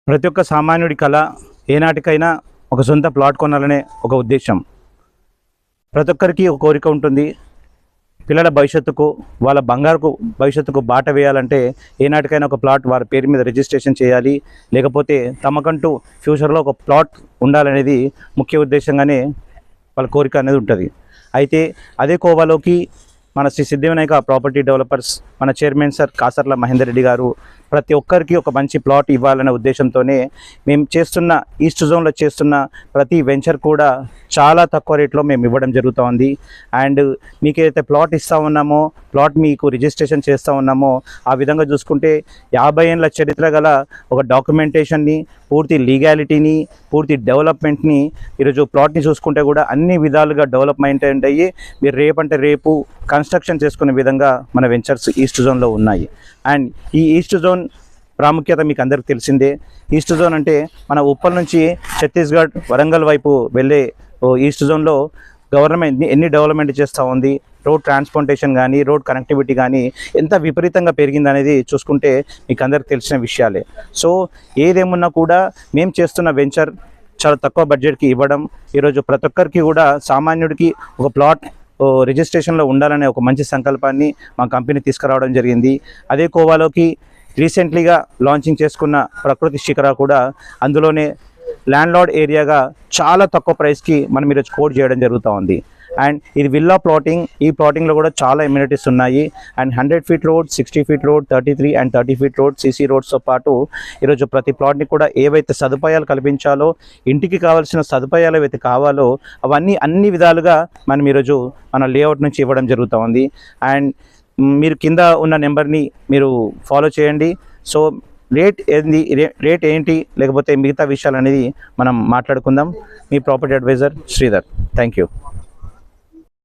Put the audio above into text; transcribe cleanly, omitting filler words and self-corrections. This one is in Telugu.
ప్రతి ఒక్క సామాన్యుడి కళ ఏనాటికైనా ఒక సొంత ప్లాట్ కొనాలనే ఒక ఉద్దేశం. ప్రతి ఒక్కరికి ఒక కోరిక ఉంటుంది. పిల్లల భవిష్యత్తుకు, వాళ్ళ బంగారు భవిష్యత్తుకు బాట వేయాలంటే ఏనాటికైనా ఒక ప్లాట్ వారి పేరు మీద రిజిస్ట్రేషన్ చేయాలి, లేకపోతే తమకంటూ ఫ్యూచర్లో ఒక ప్లాట్ ఉండాలనేది ముఖ్య ఉద్దేశంగానే వాళ్ళ కోరిక అనేది ఉంటుంది. అయితే అదే కోవాలోకి మన శ్రీ సిద్ధివినాయక ప్రాపర్టీ డెవలపర్స్, మన చైర్మన్ సార్ కాసర్ల మహేందర్ రెడ్డి గారు ప్రతి ఒక్కరికి ఒక మంచి ప్లాట్ ఇవ్వాలనే ఉద్దేశంతోనే మేము చేస్తున్న ఈస్ట్ జోన్లో చేస్తున్న ప్రతి వెంచర్ కూడా చాలా తక్కువ రేట్లో మేము ఇవ్వడం జరుగుతూ ఉంది. అండ్ మీకు ఏదైతే ప్లాట్ ఇస్తూ ఉన్నామో, ప్లాట్ మీకు రిజిస్ట్రేషన్ చేస్తూ ఉన్నామో, ఆ విధంగా చూసుకుంటే 50 ఏళ్ళ చరిత్ర గల ఒక డాక్యుమెంటేషన్ని, పూర్తి లీగాలిటీని, పూర్తి డెవలప్మెంట్ని, ఈరోజు ప్లాట్ని చూసుకుంటే కూడా అన్ని విధాలుగా డెవలప్మెంట్ అయ్యి మీరు రేపంటే రేపు కన్స్ట్రక్షన్ చేసుకునే విధంగా మన వెంచర్స్ ఈస్ట్ జోన్లో ఉన్నాయి. అండ్ ఈ ఈస్ట్ జోన్ ప్రాముఖ్యత మీకు అందరికీ తెలిసిందే. ఈస్ట్ జోన్ అంటే మన ఉప్పల్ నుంచి ఛత్తీస్గఢ్, వరంగల్ వైపు వెళ్ళే ఈస్ట్ జోన్లో గవర్నమెంట్ ఎన్ని డెవలప్మెంట్ చేస్తూ ఉంది, రోడ్ ట్రాన్స్పోర్టేషన్ కానీ, రోడ్ కనెక్టివిటీ కానీ ఎంత విపరీతంగా పెరిగిందనేది చూసుకుంటే మీకు అందరికి తెలిసిన విషయాలే. సో ఏదేమున్నా కూడా మేము చేస్తున్న వెంచర్ చాలా తక్కువ బడ్జెట్కి ఇవ్వడం, ఈరోజు ప్రతి ఒక్కరికి కూడా సామాన్యుడికి ఒక ప్లాట్ రిజిస్ట్రేషన్లో ఉండాలనే ఒక మంచి సంకల్పాన్ని మా కంపెనీ తీసుకురావడం జరిగింది. అదే కోవాలోకి రీసెంట్లీగా లాంచింగ్ చేసుకున్న ప్రకృతి శిఖర కూడా అందులోనే ల్యాండ్లార్డ్ ఏరియాగా చాలా తక్కువ ప్రైస్కి మనం ఈరోజు కోట్ చేయడం జరుగుతూ ఉంది. అండ్ ఇది విల్లా ప్లాటింగ్. ఈ ప్లాటింగ్లో కూడా చాలా ఎమ్యూనిటీస్ ఉన్నాయి. And 100 feet road, 60 feet road, 33 and 30 feet road, CC రోడ్స్తో పాటు ఈరోజు ప్రతి ప్లాట్ని కూడా ఏవైతే సదుపాయాలు కల్పించాలో, ఇంటికి కావాల్సిన సదుపాయాలు ఏవైతే కావాలో అవన్నీ అన్ని విధాలుగా మనం ఈరోజు మన లేఅవుట్ నుంచి ఇవ్వడం జరుగుతూ ఉంది. అండ్ మీరు కింద ఉన్న నెంబర్ని మీరు ఫాలో చేయండి. సో రేట్ ఏంటి, లేకపోతే మిగతా విషయాలు అనేది మనం మాట్లాడుకుందాం. మీ property advisor Sridhar. Thank you.